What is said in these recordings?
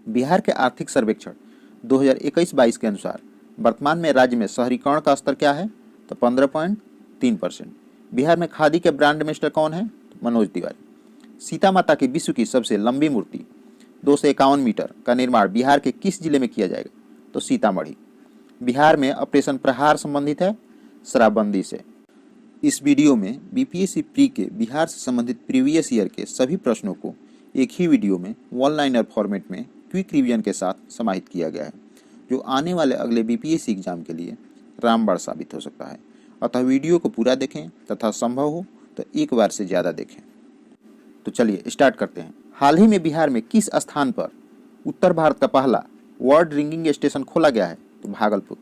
बिहार के आर्थिक सर्वेक्षण 2021-22 के अनुसार वर्तमान में राज्य में शहरीकरण का स्तर क्या है? तो 15.3%। बिहार में खादी के ब्रांड एम्बेसडर कौन है? तो मनोज तिवारी। सीता माता की विश्व की सबसे लंबी मूर्ति 251 मीटर का निर्माण बिहार के किस जिले में किया जाएगा? तो सीतामढ़ी। बिहार में ऑपरेशन प्रहार संबंधित है शराबबंदी से। इस वीडियो में बीपीएससी प्री के बिहार से संबंधित प्रीवियस ईयर के सभी प्रश्नों को एक ही वीडियो में वन लाइनर फॉर्मेट में क्विक रिवीजन के साथ समाहित किया गया है, जो आने वाले अगले बीपीएससी एग्जाम के लिए रामबाण साबित हो सकता है। अतः वीडियो को पूरा देखें तथा संभव हो तो एक बार से ज़्यादा देखें। तो चलिए स्टार्ट करते हैं। हाल ही में बिहार में किस स्थान पर उत्तर भारत का पहला वर्ड रिंगिंग स्टेशन खोला गया है? तो भागलपुर।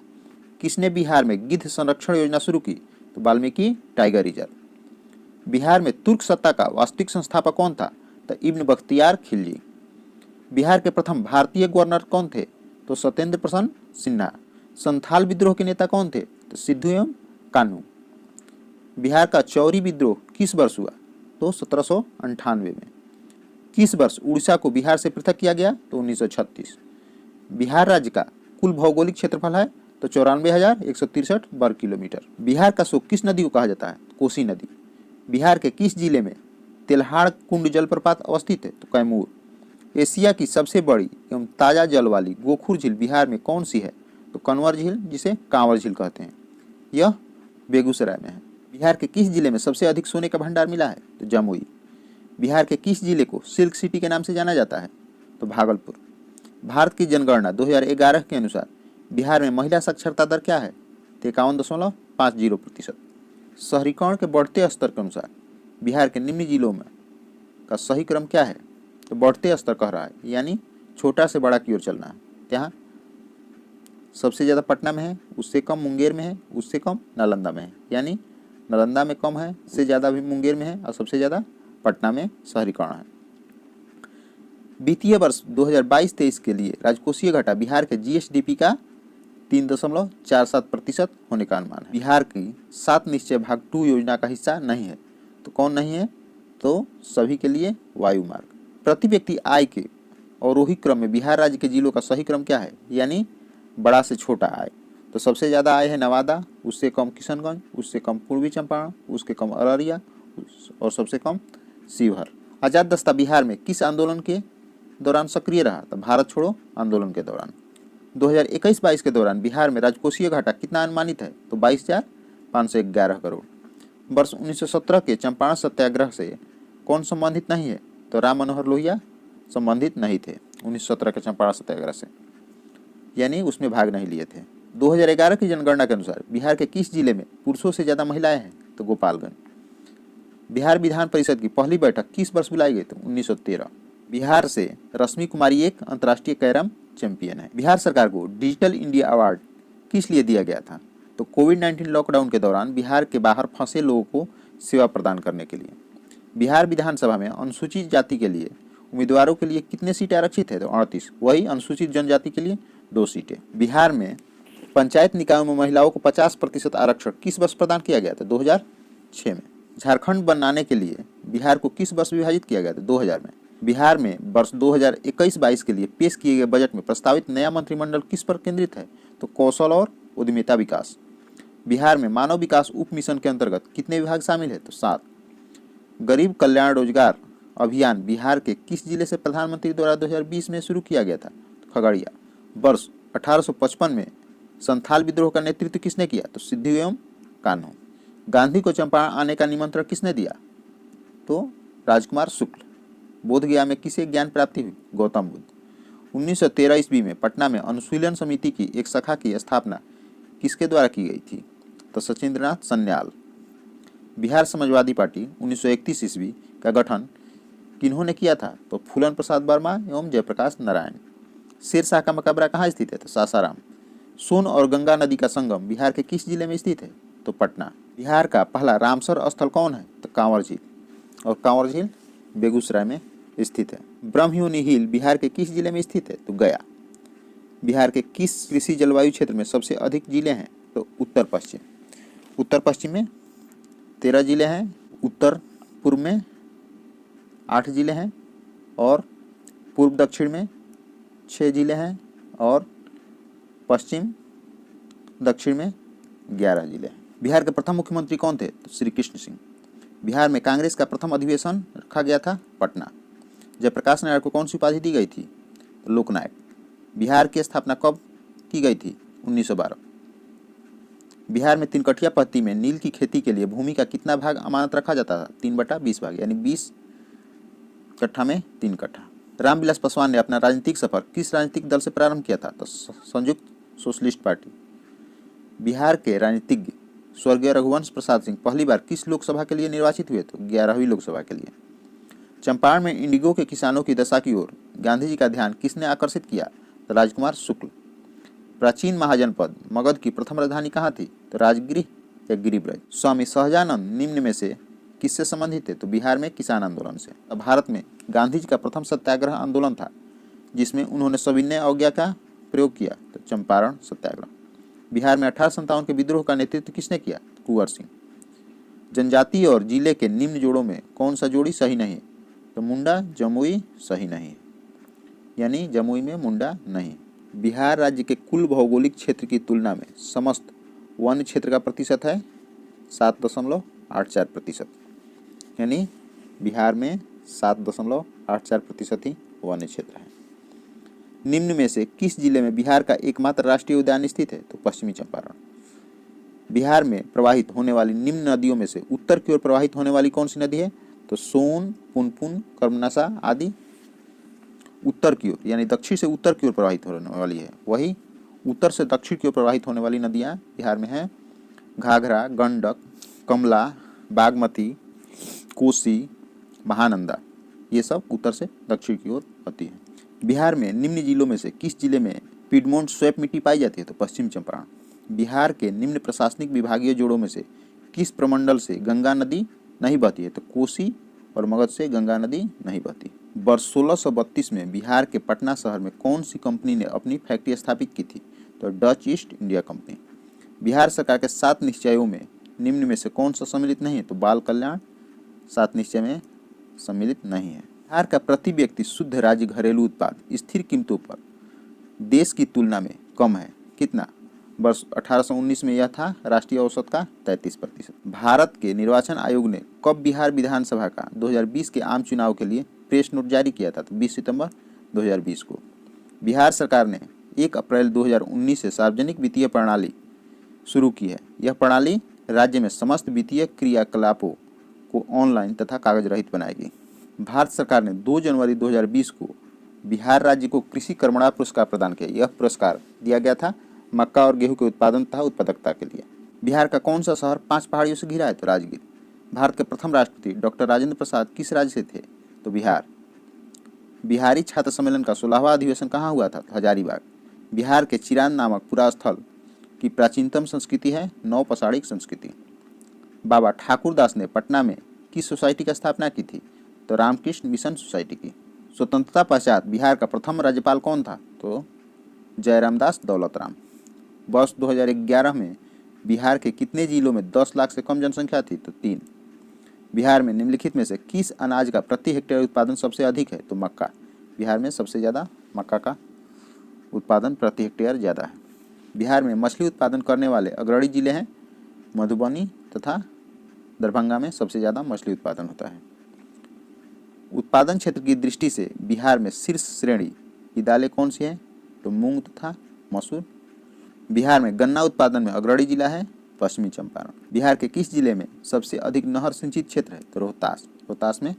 किसने बिहार में गिद्ध संरक्षण योजना शुरू की? तो वाल्मीकि टाइगर रिजर्व। बिहार में तुर्क सत्ता का वास्तविक संस्थापक कौन था? तो इब्न बख्तियार खिलजी। बिहार के प्रथम भारतीय गवर्नर कौन थे? तो सत्येंद्र प्रसन्न सिन्हा। संथाल विद्रोह के नेता कौन थे? तो सिद्धू एवं कान्हू। बिहार का चौरी विद्रोह किस वर्ष हुआ? तो 1798 में। किस वर्ष उड़ीसा को बिहार से पृथक किया गया? तो 1936। बिहार राज्य का कुल भौगोलिक क्षेत्रफल है तो 94,163 वर्ग किलोमीटर। बिहार का शोक किस नदी को कहा जाता है? कोसी नदी। बिहार के किस जिले में तेल्हाड़ कुंड जलप्रपात अवस्थित है? तो कैमूर। एशिया की सबसे बड़ी एवं ताज़ा जल वाली गोखुर झील बिहार में कौन सी है? तो कनवर झील, जिसे कांवर झील कहते हैं। यह बेगूसराय में है। बिहार के किस जिले में सबसे अधिक सोने का भंडार मिला है? तो जमुई। बिहार के किस जिले को सिल्क सिटी के नाम से जाना जाता है? तो भागलपुर। भारत की जनगणना 2011 के अनुसार बिहार में महिला साक्षरता दर क्या है? तो 51.50%। शहरीकरण के बढ़ते स्तर के अनुसार बिहार के निम्न जिलों में का सही क्रम क्या है? तो बढ़ते स्तर कह रहा है, यानी छोटा से बड़ा की ओर चलना है। यहाँ सबसे ज़्यादा पटना में है, उससे कम मुंगेर में है, उससे कम नालंदा में है, यानी नालंदा में कम है, से ज़्यादा भी मुंगेर में है और सबसे ज़्यादा पटना में शहरीकरण है। वित्तीय वर्ष 2022-23 के लिए राजकोषीय घाटा बिहार के जीएसडीपी का 3.47% होने का अनुमान है। बिहार की 7 निश्चय भाग 2 योजना का हिस्सा नहीं है, तो कौन नहीं है? तो सभी के लिए वायु मार्ग। प्रति व्यक्ति आय के अवरोही क्रम में बिहार राज्य के जिलों का सही क्रम क्या है, यानी बड़ा से छोटा आय? तो सबसे ज़्यादा आय है नवादा, उससे कम किशनगंज, उससे कम पूर्वी चंपारण, उसके कम अररिया और सबसे कम शिवहर। आज़ाद दस्ता बिहार में किस आंदोलन के दौरान सक्रिय रहा? तो भारत छोड़ो आंदोलन के दौरान। 2021-22 के दौरान बिहार में राजकोषीय घाटा कितना अनुमानित है? तो 22,511 करोड़। वर्ष 1917 के चंपारण सत्याग्रह से कौन संबंधित नहीं है? तो राम मनोहर लोहिया संबंधित नहीं थे 1917 के चंपारण सत्याग्रह से, यानी उसमें भाग नहीं लिए थे। 2011 की जनगणना के अनुसार बिहार के किस जिले में पुरुषों से ज़्यादा महिलाएं हैं? तो गोपालगंज। बिहार विधान परिषद की पहली बैठक किस वर्ष बुलाई गई? तो 1913। बिहार से रश्मि कुमारी एक अंतर्राष्ट्रीय कैरम चैंपियन है। बिहार सरकार को डिजिटल इंडिया अवार्ड किस लिए दिया गया था? तो कोविड-19 लॉकडाउन के दौरान बिहार के बाहर फंसे लोगों को सेवा प्रदान करने के लिए। बिहार विधानसभा में अनुसूचित जाति के लिए उम्मीदवारों के लिए कितने सीटें आरक्षित है? तो 38। वही अनुसूचित जनजाति के लिए 2 सीटें। बिहार में पंचायत निकायों में महिलाओं को 50% आरक्षण किस वर्ष प्रदान किया गया था? 2006 में। झारखंड बनाने के लिए बिहार को किस वर्ष विभाजित किया गया था? 2000 में। बिहार में वर्ष 2021-22 के लिए पेश किए गए बजट में प्रस्तावित नया मंत्रिमंडल किस पर केंद्रित है? तो कौशल और उद्यमिता विकास। बिहार में मानव विकास उप मिशन के अंतर्गत कितने विभाग शामिल है? तो 7। गरीब कल्याण रोजगार अभियान बिहार के किस जिले से प्रधानमंत्री द्वारा 2020 में शुरू किया गया था? खगड़िया। वर्ष 1855 में संथाल विद्रोह का नेतृत्व किसने किया? तो सिद्धू एवं कान्हू। गांधी को चंपारण आने का निमंत्रण किसने दिया? तो राजकुमार शुक्ल। बोधगया में किसे ज्ञान प्राप्ति हुई? गौतम बुद्ध। 1913 ईस्वी में पटना में अनुशीलन समिति की एक शाखा की स्थापना किसके द्वारा की गई थी? तो सचिंद्रनाथ सन्याल। बिहार समाजवादी पार्टी 1931 ईस्वी का गठन किन्होंने किया था? तो फूलन प्रसाद वर्मा एवं जयप्रकाश नारायण। शेरशाह का मकबरा कहाँ स्थित है? तो सासाराम। सोन और गंगा नदी का संगम बिहार के किस जिले में स्थित है? तो पटना। बिहार का पहला रामसर स्थल कौन है? तो कांवर झील, और कांवर झील बेगूसराय में स्थित है। ब्रह्मयोनी हिल बिहार के किस जिले में स्थित है? तो गया। बिहार के किस कृषि जलवायु क्षेत्र में सबसे अधिक जिले हैं? तो उत्तर पश्चिम। उत्तर पश्चिम में 13 जिले हैं, उत्तर पूर्व में 8 जिले हैं और पूर्व दक्षिण में 6 जिले हैं और पश्चिम दक्षिण में 11 जिले हैं। बिहार के प्रथम मुख्यमंत्री कौन थे? तो श्री कृष्ण सिंह। बिहार में कांग्रेस का प्रथम अधिवेशन रखा गया था पटना। जयप्रकाश नारायण को कौन सी उपाधि दी गई थी? तो लोकनायक। बिहार की स्थापना कब की गई थी? 1912। बिहार में 3 पत्ती में नील की खेती के लिए भूमि का कितना भाग अमानत रखा जाता था? 3/20 भाग, यानी 20 कट्ठा में 3 कट्ठा। रामविलास पासवान ने अपना राजनीतिक सफर किस राजनीतिक दल से प्रारंभ किया था? तो संयुक्त सोशलिस्ट पार्टी। बिहार के राजनीतिज्ञ स्वर्गीय रघुवंश प्रसाद सिंह पहली बार किस लोकसभा के लिए निर्वाचित हुए? तो 11वीं लोकसभा के लिए। चंपारण में इंडिगो के किसानों की दशा की ओर गांधी जी का ध्यान किसने आकर्षित किया? तो राजकुमार शुक्ल। प्राचीन महाजनपद मगध की प्रथम राजधानी कहाँ थी? तो राजगृह या गिरिब्रज। स्वामी सहजानंद निम्न में से किससे संबंधित थे? तो बिहार में किसान आंदोलन से। अब भारत में गांधी जी का प्रथम सत्याग्रह आंदोलन था जिसमें उन्होंने सविनय अवज्ञा का प्रयोग किया, तो चंपारण सत्याग्रह। बिहार में 1857 के विद्रोह का नेतृत्व किसने किया? कुंवर सिंह। जनजाति और जिले के निम्न जोड़ों में कौन सा जोड़ी सही नहीं? तो मुंडा जमुई सही नहीं, यानी जमुई में मुंडा नहीं। बिहार राज्य के कुल भौगोलिक क्षेत्र की तुलना में समस्त वन क्षेत्र का प्रतिशत है 7.84%, यानी बिहार में 7.84% ही वन क्षेत्र है। निम्न में से किस जिले में बिहार का एकमात्र राष्ट्रीय उद्यान स्थित है? तो पश्चिमी चंपारण। बिहार में प्रवाहित होने वाली निम्न नदियों में से उत्तर की ओर प्रवाहित होने वाली कौन सी नदी है? तो सोन, पुनपुन, कर्मनाशा आदि उत्तर की ओर, यानी दक्षिण से उत्तर की ओर प्रवाहित होने वाली है। वही उत्तर से दक्षिण की ओर प्रवाहित होने वाली नदियाँ बिहार में हैं घाघरा, गंडक, कमला, बागमती, कोसी, महानंदा। ये सब उत्तर से दक्षिण की ओर होती है। बिहार में निम्न जिलों में से किस जिले में पिडमोंट स्वेप मिट्टी पाई जाती है? तो पश्चिम चंपारण। बिहार के निम्न प्रशासनिक विभागीय जोड़ों में से किस प्रमंडल से गंगा नदी नहीं बहती है? तो कोसी और मगध से गंगा नदी नहीं बहती। वर्ष 1632 में बिहार के पटना शहर में कौन सी कंपनी ने अपनी फैक्ट्री स्थापित की थी? तो Dutch east India company. Bihar सरकार के 7 निश्चयों में निम्न में से कौन सा सम्मिलित नहीं है? तो बाल कल्याण 7 निश्चय में सम्मिलित नहीं है। बिहार का प्रति व्यक्ति शुद्ध राज्य घरेलू उत्पाद स्थिर कीमतों पर देश की तुलना में कम है। कितना? वर्ष 1819 में यह था राष्ट्रीय औसत का 33%। भारत के निर्वाचन आयोग ने कब बिहार विधानसभा का 2020 के आम चुनाव के लिए प्रेस नोट जारी किया था? तो 20 सितंबर 2020 को। बिहार सरकार ने 1 अप्रैल 2019 से सार्वजनिक वित्तीय प्रणाली शुरू की है। यह प्रणाली राज्य में समस्त वित्तीय क्रियाकलापों को ऑनलाइन तथा कागज रहित बनाएगी। भारत सरकार ने 2 जनवरी 2020 को बिहार राज्य को कृषि कर्मणा पुरस्कार प्रदान किया। यह पुरस्कार दिया गया था मक्का और गेहूं के उत्पादन तथा उत्पादकता के लिए। बिहार का कौन सा शहर 5 पहाड़ियों से घिरा है? तो राजगीर। भारत के प्रथम राष्ट्रपति डॉक्टर राजेंद्र प्रसाद किस राज्य से थे? तो बिहार। बिहारी छात्र सम्मेलन का 16वां अधिवेशन कहाँ हुआ था? तो हजारीबाग। बिहार के चिरान नामक पुरा स्थल की प्राचीनतम संस्कृति है नौपसाड़िक संस्कृति। बाबा ठाकुरदास ने पटना में किस सोसाइटी की स्थापना की थी? तो रामकृष्ण मिशन सोसाइटी की। स्वतंत्रता पश्चात बिहार का प्रथम राज्यपाल कौन था? तो जयरामदास दौलतराम। वर्ष 2011 में बिहार के कितने जिलों में 10 लाख से कम जनसंख्या थी? तो 3। बिहार में निम्नलिखित में से किस अनाज का प्रति हेक्टेयर उत्पादन सबसे अधिक है? तो मक्का। बिहार में सबसे ज़्यादा मक्का का उत्पादन प्रति हेक्टेयर ज़्यादा है। बिहार में मछली उत्पादन करने वाले अग्रणी जिले हैं मधुबनी तथा दरभंगा में सबसे ज़्यादा मछली उत्पादन होता है। उत्पादन क्षेत्र की दृष्टि से बिहार में शीर्ष श्रेणी की दालें कौन सी हैं? तो मूंग तथा मसूर। बिहार में गन्ना उत्पादन में अग्रणी जिला है पश्चिमी चंपारण। बिहार के किस जिले में सबसे अधिक नहर सिंचित क्षेत्र है? तो रोहतास। रोहतास में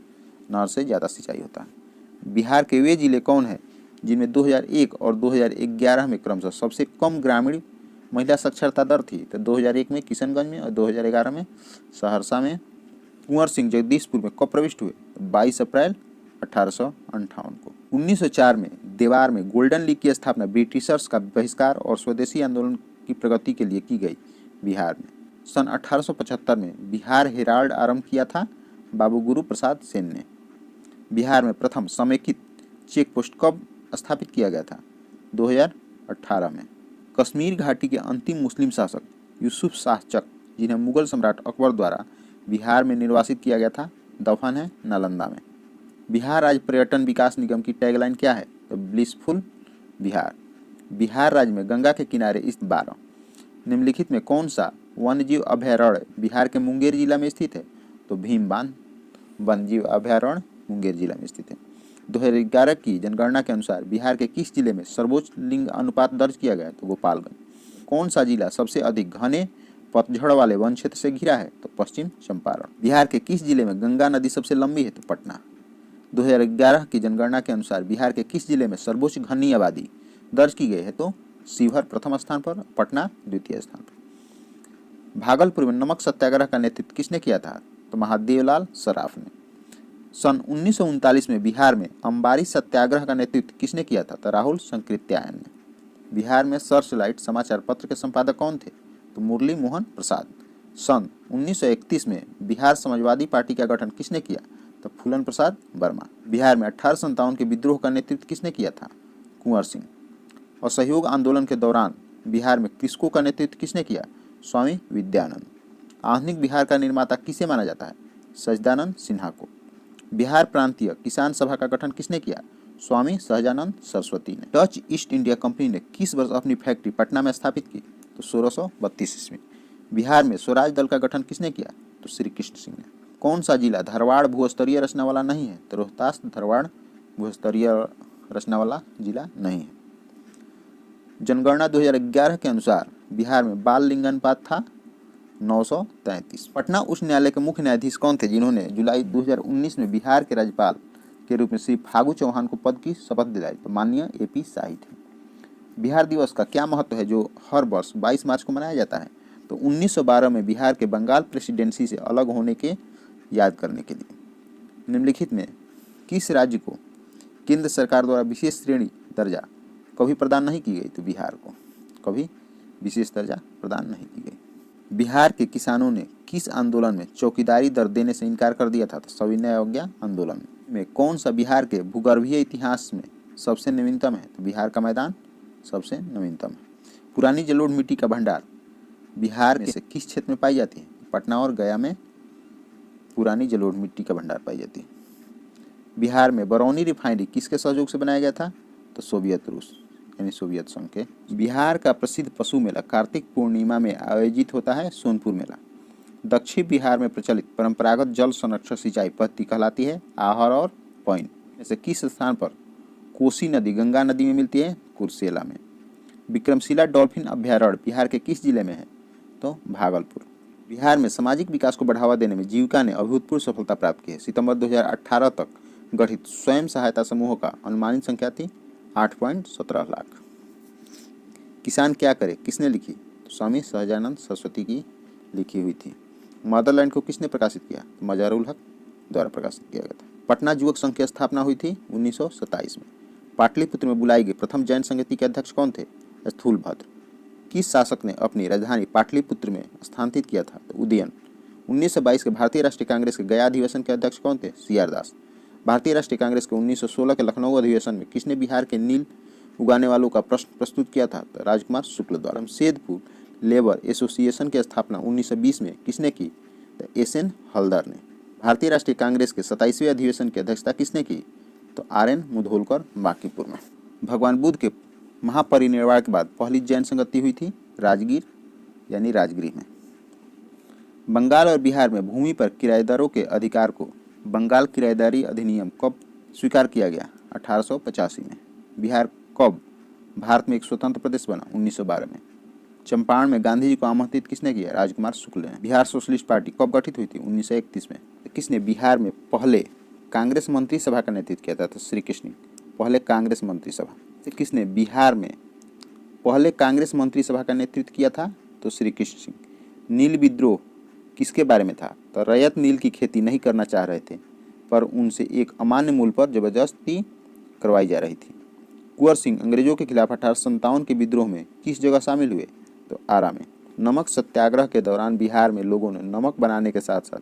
नहर से ज़्यादा सिंचाई होता है। बिहार के वे जिले कौन हैं जिनमें 2001 और 2011 में क्रमशः सबसे कम ग्रामीण महिला साक्षरता दर थी? तो 2001 में किशनगंज में और 2011 में सहरसा में। कुंवर सिंह जगदीशपुर में कब प्रविष्ट हुए? 22 अप्रैल 1858 को। 1904 में देवार में गोल्डन लीग की स्थापना ब्रिटिशर्स का बहिष्कार और स्वदेशी आंदोलन की प्रगति के लिए की गई। बिहार में सन 1875 में बिहार हेराल्ड आरंभ किया था बाबू गुरु प्रसाद सेन ने। बिहार में प्रथम समेकित चेक पोस्ट कब स्थापित किया गया था? 2018 में। कश्मीर घाटी के अंतिम मुस्लिम शासक यूसुफ शाह चक, जिन्हें मुगल सम्राट अकबर द्वारा बिहार में निर्वासित किया गया था, दफन है नालंदा में। बिहार राज्य पर्यटन विकास निगम की टैगलाइन क्या है? तो ब्लिसफुल बिहार। बिहार राज्य में गंगा के किनारे स्थित 12 निम्नलिखित में कौन सा वन्यजीव अभयारण्य बिहार के मुंगेर जिला में स्थित है? तो भीमबांध वन्यजीव अभयारण्य मुंगेर जिला में स्थित है। 2011 की जनगणना के अनुसार बिहार के किस जिले में सर्वोच्च लिंग अनुपात दर्ज किया गया है? तो गोपालगंज। कौन सा जिला सबसे अधिक घने पतझड़ वाले वन क्षेत्र से घिरा है? तो पश्चिम चंपारण। बिहार के किस जिले में गंगा नदी सबसे लंबी है? तो पटना। 2011 की जनगणना के अनुसार बिहार के किस जिले में सर्वोच्च घनी आबादी दर्ज की गई है? तो शिवहर प्रथम स्थान पर, पटना द्वितीय स्थान पर। भागलपुर में नमक सत्याग्रह का नेतृत्व किसने किया था? तो महादेवलाल सराफ ने। सन 1939 में बिहार में अंबारी सत्याग्रह का नेतृत्व किसने किया था? तो राहुल संकृत्यायन ने। बिहार में सर्चलाइट समाचार पत्र के संपादक कौन थे? तो मुरली मोहन प्रसाद। सन 1931 में बिहार समाजवादी पार्टी का गठन किसने किया? तो फूलन प्रसाद वर्मा। बिहार में 1857 के विद्रोह का नेतृत्व किसने किया था? कुंवर सिंह। असहयोग आंदोलन के दौरान बिहार में कृषकों का नेतृत्व किसने किया? स्वामी विद्यानंद। आधुनिक बिहार का निर्माता किसे माना जाता है? सच्चिदानंद सिन्हा को। बिहार प्रांतीय किसान सभा का गठन किसने किया? स्वामी सहजानंद सरस्वती ने। डच ईस्ट इंडिया कंपनी ने किस वर्ष अपनी फैक्ट्री पटना में स्थापित की? तो 1632 ईस्वी। बिहार में स्वराज दल का गठन किसने किया? तो श्री कृष्ण सिंह ने। कौन सा जिला धारवाड़ भूस्तरीय रचना वाला नहीं है? तो रोहतास धारवाड़ भूस्तरीय रचना वाला जिला नहीं है। जनगणना 2011 के अनुसार बिहार में बाल लिंगानुपात था 933। पटना उच्च न्यायालय के मुख्य न्यायाधीश कौन थे जिन्होंने जुलाई 2019 में बिहार के राज्यपाल के रूप में श्री फागू चौहान को पद की शपथ दिलाई? तो माननीय AP शाही थे। बिहार दिवस का क्या महत्व है जो हर वर्ष 22 मार्च को मनाया जाता है? तो 1912 में बिहार के बंगाल प्रेसिडेंसी से अलग होने के याद करने के लिए। निम्नलिखित में किस राज्य को केंद्र सरकार द्वारा विशेष श्रेणी दर्जा कभी प्रदान नहीं की गई? तो बिहार को कभी विशेष दर्जा प्रदान नहीं की गई। बिहार के किसानों ने किस आंदोलन में चौकीदारी दर देने से इनकार कर दिया था? तो सविनय अवज्ञा आंदोलन में। कौन सा बिहार के भूगर्भीय इतिहास में सबसे नवीनतम है? तो बिहार का मैदान सबसे नवीनतम है। पुरानी जलोढ़ मिट्टी का भंडार बिहार से किस क्षेत्र में पाई जाती है? पटना और गया में पुरानी जलोढ़ मिट्टी का भंडार पाई जाती है। बिहार में बरौनी रिफाइनरी किसके सहयोग से बनाया गया था? तो सोवियत रूस यानी सोवियत संघ के। बिहार का प्रसिद्ध पशु मेला कार्तिक पूर्णिमा में आयोजित होता है सोनपुर मेला। दक्षिण बिहार में प्रचलित परंपरागत जल संरक्षण सिंचाई पद्धति कहलाती है आहर और पॉइंट। जैसे किस स्थान पर कोसी नदी गंगा नदी में मिलती है? कुर्सेला में। विक्रमशिला डॉल्फिन अभयारण्य बिहार के किस जिले में है? तो भागलपुर। बिहार में सामाजिक विकास को बढ़ावा देने में जीविका ने अभूतपूर्व सफलता प्राप्त की है। सितंबर 2018 तक गठित स्वयं सहायता समूहों का अनुमानित संख्या थी 8.17 लाख। किसान क्या करे किसने लिखी? तो स्वामी सहजानंद सरस्वती की लिखी हुई थी। मदरलैंड को किसने प्रकाशित किया? तो मजारुल हक द्वारा प्रकाशित किया गया था। पटना युवक संघ की स्थापना हुई थी 1927 में। पाटलिपुत्र में बुलाई गई प्रथम जैन संगति के अध्यक्ष कौन थे? स्थूलभद्र। किस शासक ने अपनी राजधानी पाटलिपुत्र में स्थानांतरित किया था? तो उदयन। 1922 के भारतीय राष्ट्रीय कांग्रेस के गया अधिवेशन के अध्यक्ष कौन थे? CR दास। भारतीय राष्ट्रीय कांग्रेस के 1916 के लखनऊ अधिवेशन में किसने बिहार के नील उगाने वालों का प्रश्न प्रस्तुत किया था? तो राजकुमार शुक्ल द्वारा। जमशेदपुर लेबर एसोसिएशन की स्थापना 1920 में किसने की? तो SN हल्दर ने। भारतीय राष्ट्रीय कांग्रेस के 27वें अधिवेशन की अध्यक्षता किसने की? तो RN मुधोलकर बांकीपुर में। भगवान बुद्ध के महापरिनिर्वाण के बाद पहली जैन संगति हुई थी राजगीर यानी राजगृह में। बंगाल और बिहार में भूमि पर किराएदारों के अधिकार को बंगाल किराएदारी अधिनियम कब स्वीकार किया गया? 1885 में। बिहार कब भारत में एक स्वतंत्र प्रदेश बना? 1912 में। चंपारण में गांधी जी को आमंत्रित किसने किया? राजकुमार शुक्ल ने। बिहार सोशलिस्ट पार्टी कब गठित हुई थी? 1931 में। किसने बिहार में पहले कांग्रेस मंत्री सभा का नेतृत्व किया था? तो श्री कृष्ण। पहले कांग्रेस मंत्री सभा। किसने बिहार में पहले कांग्रेस मंत्री सभा का नेतृत्व किया था? तो श्री कृष्ण सिंह। नील विद्रोह किसके बारे में था? तो रैयत नील की खेती नहीं करना चाह रहे थे पर उनसे एक अमान्य मूल्य पर जबरदस्ती करवाई जा रही थी। कुंवर सिंह अंग्रेजों के खिलाफ 1857 के विद्रोह में किस जगह शामिल हुए? तो आरा में। नमक सत्याग्रह के दौरान बिहार में लोगों ने नमक बनाने के साथ साथ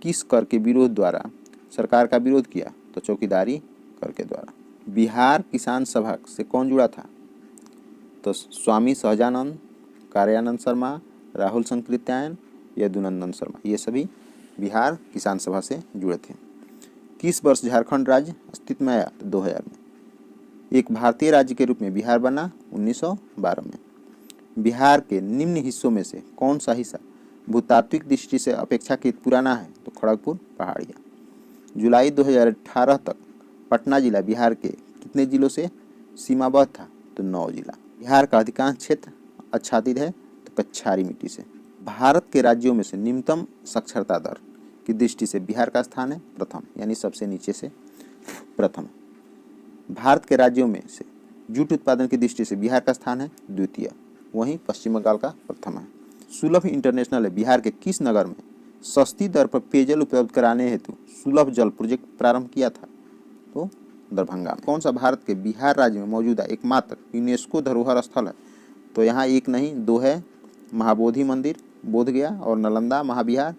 किस कर के विरोध द्वारा सरकार का विरोध किया? तो चौकीदारी कर के द्वारा। बिहार किसान सभा से कौन जुड़ा था? तो स्वामी सहजानंद, कार्यानंद शर्मा, राहुल संकृत्यायन, यदुनंदन शर्मा, ये सभी बिहार किसान सभा से जुड़े थे। किस वर्ष झारखंड राज्य अस्तित्व में आया? तो 2000 में। एक भारतीय राज्य के रूप में बिहार बना 1912 में। बिहार के निम्न हिस्सों में से कौन सा हिस्सा भूतात्विक दृष्टि से अपेक्षाकृत पुराना है? तो खड़गपुर पहाड़ियाँ। जुलाई 2018 तक पटना जिला बिहार के कितने जिलों से सीमाबद्ध था? तो 9 जिला। बिहार का अधिकांश क्षेत्र आच्छादित है तो कच्छारी मिट्टी से। भारत के राज्यों में से निम्नतम साक्षरता दर की दृष्टि से बिहार का स्थान है प्रथम, यानी सबसे नीचे से प्रथम। भारत के राज्यों में से जूट उत्पादन की दृष्टि से बिहार का स्थान है द्वितीय, वहीं पश्चिम बंगाल का प्रथम है। सुलभ इंटरनेशनल ने बिहार के किस नगर में सस्ती दर पर पेयजल उपलब्ध कराने हेतु सुलभ जल प्रोजेक्ट प्रारंभ किया था? तो दरभंगा में। कौन सा भारत के बिहार राज्य में मौजूदा एकमात्र यूनेस्को धरोहर स्थल है? तो यहाँ एक नहीं दो है, महाबोधि मंदिर बोधगया और नालंदा महाविहार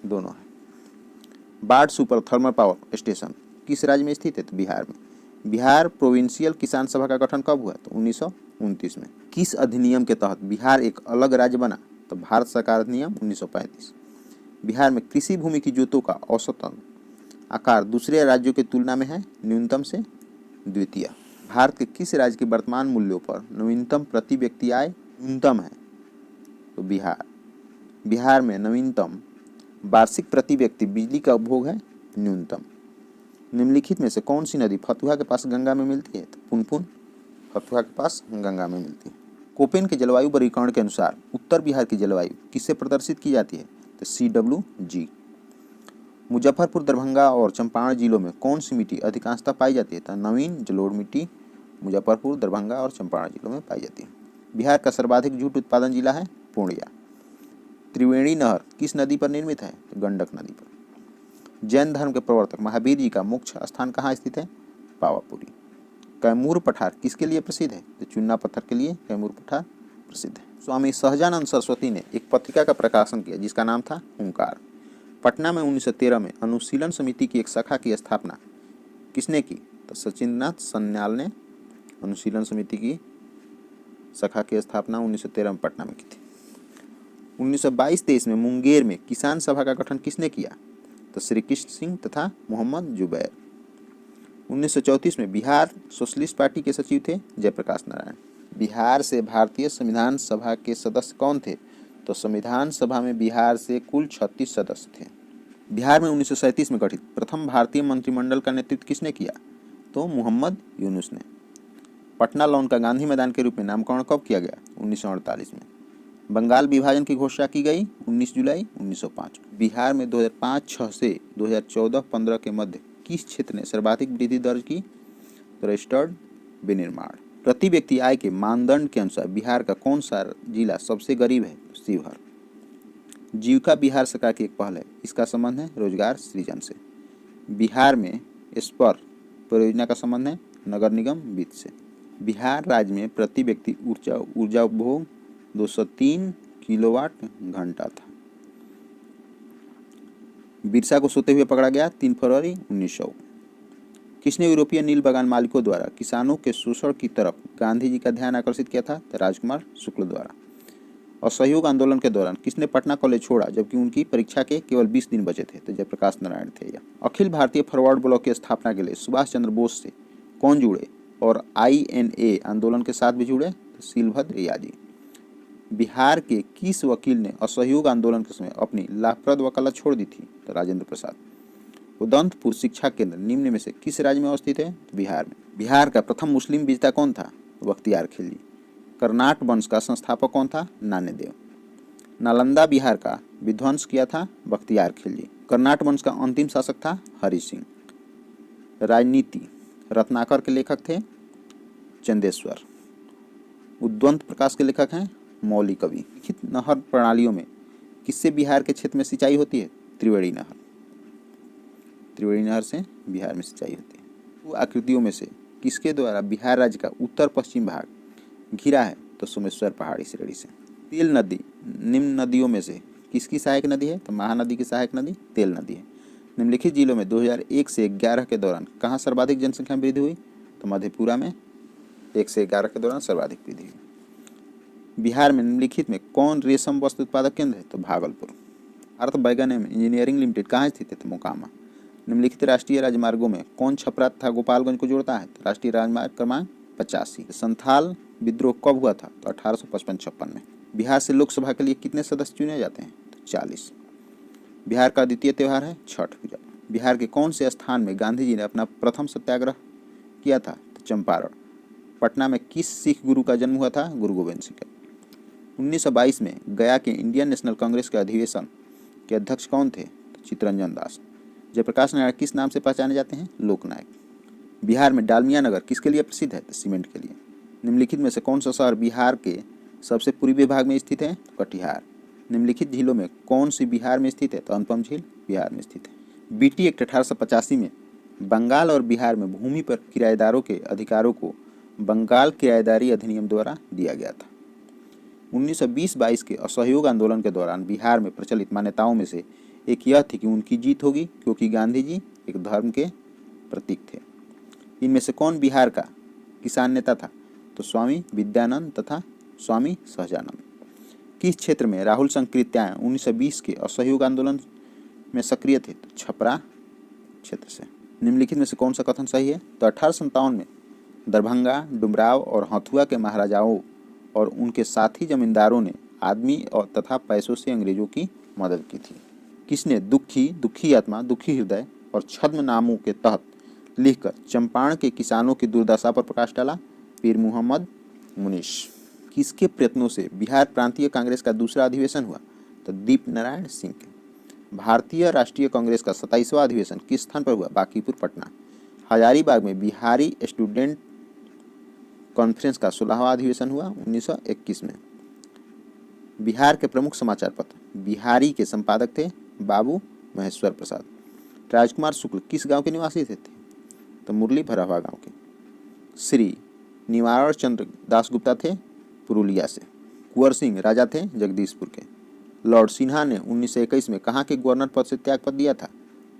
दोनों है। बाढ़ सुपर थर्मल पावर स्टेशन किस राज्य में स्थित है? तो बिहार में। बिहार प्रोविंशियल किसान सभा का गठन कब हुआ? तो 1929 में। किस अधिनियम के तहत बिहार एक अलग राज्य बना? तो भारत सरकार अधिनियम 1935। बिहार में कृषि भूमि की जोतों का औसतन आकार दूसरे राज्यों की तुलना में है न्यूनतम से द्वितीय। भारत के किस राज्य के वर्तमान मूल्यों पर नवीनतम प्रति व्यक्ति आय न्यूनतम है? तो बिहार। बिहार में नवीनतम वार्षिक प्रति व्यक्ति बिजली का उपभोग है न्यूनतम। निम्नलिखित में से कौन सी नदी फतुहा के पास गंगा में मिलती है? तो पुनपुन फतुहा के पास गंगा में मिलती है। कोपेन के जलवायु वर्गीकरण के अनुसार उत्तर बिहार की जलवायु किससे प्रदर्शित की जाती है? तो CWG। मुजफ्फरपुर, दरभंगा और चंपारण जिलों में कौन सी मिट्टी अधिकांशतः पाई जाती है? तो नवीन जलोढ़ मिट्टी मुजफ्फरपुर, दरभंगा और चंपारण जिलों में पाई जाती है। बिहार का सर्वाधिक जूट उत्पादन जिला है पूर्णिया। त्रिवेणी नहर किस नदी पर निर्मित है? तो गंडक नदी पर। जैन धर्म के प्रवर्तक महावीर जी का मुख्य स्थान कहाँ स्थित है? पावापुरी। कैमूर पठार किसके लिए प्रसिद्ध है? तो चुन्ना पत्थर के लिए कैमूर पठार प्रसिद्ध है। स्वामी सहजानंद सरस्वती ने एक पत्रिका का प्रकाशन किया जिसका नाम था ओंकार। पटना में 1913 में अनुशीलन समिति की एक शाखा की स्थापना किसने की? तो सचिंद्रनाथ सन्याल ने अनुशीलन समिति की शाखा की स्थापना 1913 में पटना में की थी। 1922-23 में मुंगेर में किसान सभा का गठन किसने किया? तो श्री कृष्ण सिंह तथा मोहम्मद जुबैर। 1934 में बिहार सोशलिस्ट पार्टी के सचिव थे जयप्रकाश नारायण। बिहार से भारतीय संविधान सभा के सदस्य कौन थे? तो संविधान सभा में बिहार से कुल 36 सदस्य थे। बिहार में 1937 में गठित प्रथम भारतीय मंत्रिमंडल का नेतृत्व किसने किया? तो मोहम्मद यूनुस ने। पटना लॉन का गांधी मैदान के रूप में नामकरण कब किया गया? 1948 में। बंगाल विभाजन की घोषणा की गई 19 जुलाई 1905। बिहार में 2005-06 से 2014-15 के मध्य किस क्षेत्र ने सर्वाधिक वृद्धि दर्ज की? तो रजिस्टर्ड विनिर्माण। प्रति व्यक्ति आय के मानदंड के अनुसार बिहार का कौन सा जिला सबसे गरीब है? शिवहर। जीविका बिहार सरकार की एक पहल है, इसका संबंध है रोजगार सृजन से। बिहार में स्पर परियोजना का संबंध है नगर निगम वित्त से। बिहार राज्य में प्रति व्यक्ति ऊर्जा उपभोग 203 किलोवाट घंटा था। बिरसा को सोते हुए पकड़ा गया 3 फरवरी 1900। किसने यूरोपीय नील बागान मालिकों द्वारा किसानों के शोषण की तरफ गांधी जी का ध्यान आकर्षित किया था? तो राजकुमार शुक्ल द्वारा। असहयोग आंदोलन के दौरान किसने पटना कॉलेज छोड़ा जबकि उनकी परीक्षा के केवल 20 दिन बचे थे? तो जयप्रकाश नारायण थे। यह अखिल भारतीय फॉरवर्ड ब्लॉक की स्थापना के लिए सुभाष चंद्र बोस से कौन जुड़े और INA आंदोलन के साथ भी जुड़े? तो शीलभद्र याजी। बिहार के किस वकील ने असहयोग आंदोलन के समय अपनी लाभप्रद वकालत छोड़ दी थी? तो राजेंद्र प्रसाद। उदंतपुर शिक्षा केंद्र निम्न में से किस राज्य में अवस्थित है? बिहार में। बिहार का प्रथम मुस्लिम विजेता कौन था? बख्तियार खिलजी। कर्नाट वंश का संस्थापक कौन था? नान्यदेव। नालंदा बिहार का विध्वंस किया था बख्तियार खिलजी। कर्नाट वंश का अंतिम शासक था हरि सिंह। राजनीति रत्नाकर के लेखक थे चंदेश्वर। उद्वंत प्रकाश के लेखक हैं मौली कवि। लिखित नहर प्रणालियों में किससे बिहार के क्षेत्र में सिंचाई होती है? त्रिवेणी नहर। त्रिवेणी नहर से बिहार में सिंचाई होती है। वो आकृतियों में से किसके द्वारा बिहार राज्य का उत्तर पश्चिम भाग घिरा है? तो सोमेश्वर पहाड़ी श्रेणी से। तेल नदी निम्न नदियों में से किसकी सहायक नदी है? तो महानदी की सहायक नदी तेल नदी है। निम्नलिखित जिलों में 2001 से 11 के दौरान कहाँ सर्वाधिक जनसंख्या में वृद्धि हुई? तो मधेपुरा में 1 से 11 के दौरान सर्वाधिक वृद्धि हुई। बिहार में निम्नलिखित में कौन रेशम वस्त्र उत्पादक केंद्र है? तो भागलपुर। भारत बैगन एवं इंजीनियरिंग लिमिटेड कहाँ स्थित है? तो मोकामा। निम्नलिखित राष्ट्रीय राजमार्गों में कौन छपरा तथा गोपालगंज को जोड़ता है? तो राष्ट्रीय राजमार्ग क्रमांक 85। संथाल विद्रोह कब हुआ था? तो 1855-56 में। बिहार से लोकसभा के लिए कितने सदस्य चुने जाते हैं? तो 40। बिहार का द्वितीय त्यौहार है छठ पूजा। बिहार के कौन से स्थान में गांधी जी ने अपना प्रथम सत्याग्रह किया था? तो चंपारण। पटना में किस सिख गुरु का जन्म हुआ था? गुरु गोविंद सिंह का। 1922 में गया के इंडियन नेशनल कांग्रेस के अधिवेशन के अध्यक्ष कौन थे? तो चित्तरंजन दास। जयप्रकाश नारायण किस नाम से पहचाने जाते हैं? लोकनायक। बिहार में डालमिया नगर किसके लिए प्रसिद्ध है? तो सीमेंट के लिए। निम्नलिखित में से कौन सा शहर बिहार के सबसे पूर्वी भाग में स्थित है? तो कटिहार। निम्नलिखित झीलों में कौन सी बिहार में स्थित है? तो अनुपम झील बिहार में स्थित है। बीटी एक्ट 1885 में बंगाल और बिहार में भूमि पर किराएदारों के अधिकारों को बंगाल किराएदारी अधिनियम द्वारा दिया गया था। 1920-22 के असहयोग आंदोलन के दौरान बिहार में प्रचलित मान्यताओं में से एक यह थी कि उनकी जीत होगी क्योंकि गांधी जी एक धर्म के प्रतीक थे। इनमें से कौन बिहार का किसान नेता था? तो स्वामी विद्यानंद तथा स्वामी सहजानंद। किस क्षेत्र में राहुल संकृत्याएं 1920 के असहयोग आंदोलन में सक्रिय थे? तो छपरा क्षेत्र से। निम्नलिखित में से कौन सा कथन सही है? तो 1857 में दरभंगा, डुमराव और हथुआ के महाराजाओं और उनके साथी जमींदारों ने आदमी और तथा पैसों से अंग्रेजों की मदद की थी। किसने दुखी, दुखी आत्मा, दुखी हृदय और छद्म नामों के तहत लिखकर चंपारण के किसानों की दुर्दशा पर प्रकाश डाला? पीर मुहम्मद मुनीश। किसके प्रयत्नों से बिहार प्रांतीय कांग्रेस का दूसरा अधिवेशन हुआ? तो दीप नारायण सिंह के। भारतीय राष्ट्रीय कांग्रेस का 27वां अधिवेशन किस स्थान पर हुआ? बांकीपुर, पटना। हजारीबाग में बिहारी स्टूडेंट कॉन्फ्रेंस का 16वां अधिवेशन हुआ 1921 में। बिहार के प्रमुख समाचार पत्र बिहारी के संपादक थे बाबू महेश्वर प्रसाद। राजकुमार शुक्ल किस गांव के निवासी थे? तो मुरली भरावा गांव के। श्री निवारण चंद्र दासगुप्ता थे पुरुलिया से। कुंवर सिंह राजा थे जगदीशपुर के। लॉर्ड सिन्हा ने 1921 में कहाँ के गवर्नर पद से त्यागपत्र दिया था?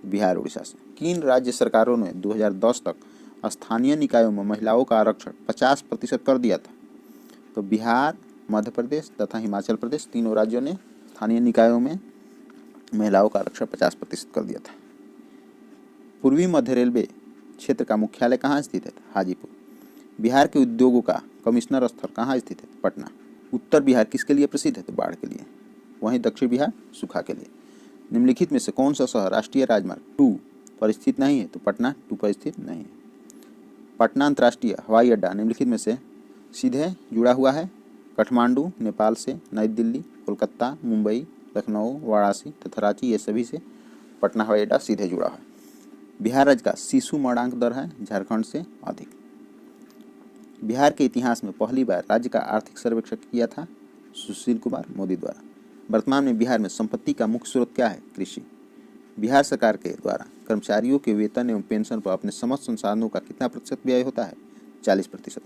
बिहार उड़ीसा से। किन राज्य सरकारों ने 2010 तक स्थानीय निकायों में महिलाओं का आरक्षण 50% कर दिया था? तो बिहार, मध्य प्रदेश तथा हिमाचल प्रदेश, तीनों राज्यों ने स्थानीय निकायों में महिलाओं का आरक्षण 50% कर दिया था। पूर्वी मध्य रेलवे क्षेत्र का मुख्यालय कहाँ स्थित है? हाजीपुर। बिहार के उद्योगों का कमिश्नर स्थल कहाँ स्थित है? पटना। उत्तर बिहार किसके लिए प्रसिद्ध है? तो बाढ़ के लिए। वहीं दक्षिण बिहार सूखा के लिए। निम्नलिखित में से कौन सा शहर राष्ट्रीय राजमार्ग 2 पर स्थित नहीं है? तो पटना 2 पर स्थित नहीं है। पटना अंतर्राष्ट्रीय हवाई अड्डा निम्नलिखित में से सीधे जुड़ा हुआ है? काठमांडू नेपाल से, नई दिल्ली, कोलकाता, मुंबई, लखनऊ, वाराणसी तथा रांची, ये सभी से पटना हवाई अड्डा सीधे जुड़ा है। बिहार राज्य का शिशु मरणांक दर है झारखंड से अधिक। बिहार के इतिहास में पहली बार राज्य का आर्थिक सर्वेक्षण किया था सुशील कुमार मोदी द्वारा। वर्तमान में बिहार में संपत्ति का मुख्य स्रोत क्या है? कृषि। बिहार सरकार के द्वारा कर्मचारियों के वेतन एवं पेंशन पर अपने समस्त संसाधनों का कितना प्रतिशत व्यय होता है? 40%।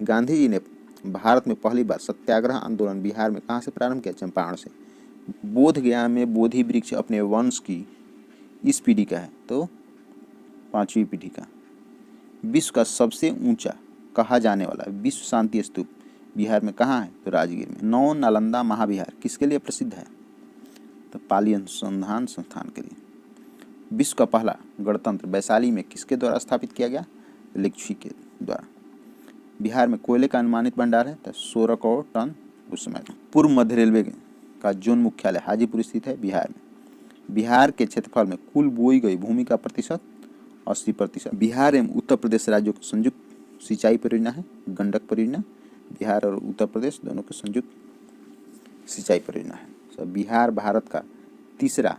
गांधी जी ने भारत में पहली बार सत्याग्रह आंदोलन बिहार में कहाँ से प्रारंभ किया? चंपारण से। बोध गया में बोधि वृक्ष अपने वंश की इस पीढ़ी का है? तो 5वीं पीढ़ी का। विश्व का सबसे ऊंचा कहा जाने वाला विश्व शांति स्तूप बिहार में कहाँ है? तो राजगीर में। नौ नालंदा महाविहार किसके लिए प्रसिद्ध है? तो पाली अनुसंधान संस्थान के लिए। विश्व का पहला गणतंत्र वैशाली में किसके द्वारा स्थापित किया गया? लिच्छवी के द्वारा। बिहार में कोयले का अनुमानित भंडार है? तो 16 करोड़ टन उस समय। पूर्व मध्य रेलवे का जोन मुख्यालय हाजीपुर स्थित है बिहार में। बिहार के क्षेत्रफल में कुल बोई गई भूमि का प्रतिशत 80%। बिहार एवं उत्तर प्रदेश राज्यों की संयुक्त सिंचाई परियोजना है गंडक परियोजना। बिहार और उत्तर प्रदेश दोनों की संयुक्त सिंचाई परियोजना है। बिहार भारत का तीसरा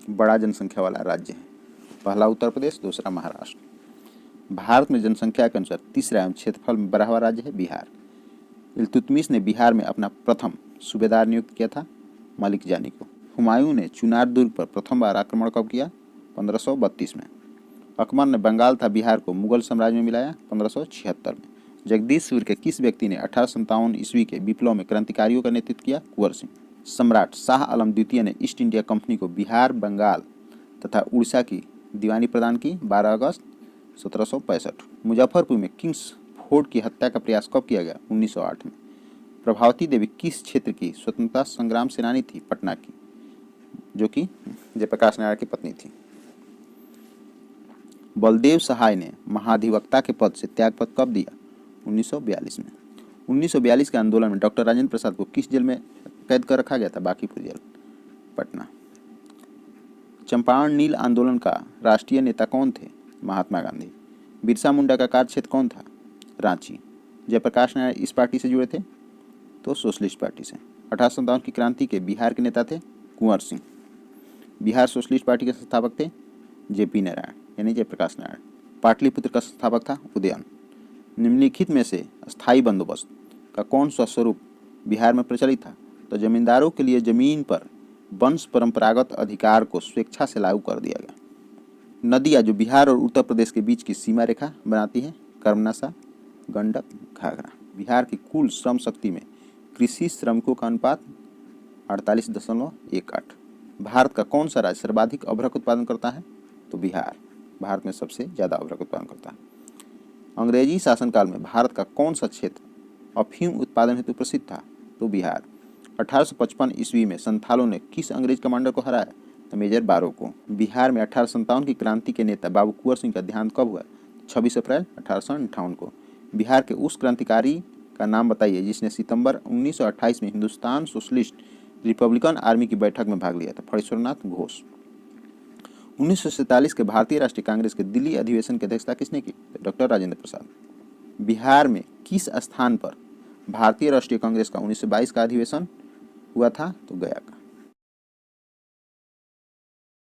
बड़ा जनसंख्या वाला राज्य है। पहला उत्तर प्रदेश, दूसरा महाराष्ट्र। भारत में जनसंख्या के अनुसार तीसरा एवं क्षेत्रफल में बड़ा हुआ राज्य है बिहार। इल्तुतमिश ने बिहार में अपना प्रथम सूबेदार नियुक्त किया था मलिक जानी को। हुमायूं ने चुनार दुर्ग पर प्रथम बार आक्रमण कब किया? 1532 में। अकबर ने बंगाल तथा बिहार को मुगल साम्राज्य में मिलाया 1576 में। जगदीशपुर के किस व्यक्ति ने 1857 ईस्वी के विप्लव में क्रांतिकारियों का नेतृत्व किया? कुंवर सिंह। सम्राट शाह आलम द्वितीय ने ईस्ट इंडिया कंपनी को बिहार, बंगाल तथा उड़ीसा की दीवानी प्रदान की 12 अगस्त 1765। मुजफ्फरपुर में किंग्स फोर्ड की हत्या का प्रयास कब किया गया? 1908 में। प्रभावती देवी किस क्षेत्र की स्वतंत्रता संग्राम सेनानी थी? पटना की, जो कि जयप्रकाश नारायण की पत्नी थी। बलदेव सहाय ने महाधिवक्ता के पद से त्यागपत्र कब दिया? 1942 में। 1942 के आंदोलन में डॉक्टर राजेंद्र प्रसाद को किस जेल में कैद कर रखा गया था? बांकीपुर जेल, पटना। चंपारण नील आंदोलन का राष्ट्रीय नेता कौन थे? महात्मा गांधी। बिरसा मुंडा का कार्यक्षेत्र कौन था? रांची। जयप्रकाश नारायण इस पार्टी से जुड़े थे? तो सोशलिस्ट पार्टी से। 1857 की क्रांति के बिहार के नेता थे? कुंवर सिंह। बिहार सोशलिस्ट पार्टी के संस्थापक थे? जेपी नारायण यानी जयप्रकाश नारायण। पाटलिपुत्र का संस्थापक था? उदयन। निम्नलिखित में से स्थायी बंदोबस्त का कौन सा स्वरूप बिहार में प्रचलित था? तो जमींदारों के लिए जमीन पर वंश परंपरागत अधिकार को स्वेच्छा से लागू कर दिया गया। नदियाँ जो बिहार और उत्तर प्रदेश के बीच की सीमा रेखा बनाती है? कर्मनाशा, गंडक, घाघरा। बिहार की कुल श्रम शक्ति में कृषि श्रमिकों का अनुपात 48.18। भारत का कौन सा राज्य सर्वाधिक अभ्रक उत्पादन करता है? तो बिहार भारत में सबसे ज़्यादा अभ्रक उत्पादन करता है। अंग्रेजी शासनकाल में भारत का कौन सा क्षेत्र अफीम उत्पादन हेतु प्रसिद्ध था? तो बिहार। 1855 ईस्वी में संथालों ने किस अंग्रेज कमांडर को हराया? तो मेजर बारो को। बिहार में 1857 की क्रांति के नेता बाबू कुंवर सिंह का देहांत कब हुआ? 26 अप्रैल 1858 को। बिहार के उस क्रांतिकारी का नाम बताइए जिसने सितंबर 1928 में हिंदुस्तान सोशलिस्ट रिपब्लिकन आर्मी की बैठक में भाग लिया था? फणीश्वरनाथ घोष। 1947 के भारतीय राष्ट्रीय कांग्रेस के दिल्ली अधिवेशन की अध्यक्षता किसने की? डॉक्टर राजेंद्र प्रसाद। बिहार में किस स्थान पर भारतीय राष्ट्रीय कांग्रेस का 1922 का अधिवेशन हुआ था? तो गया।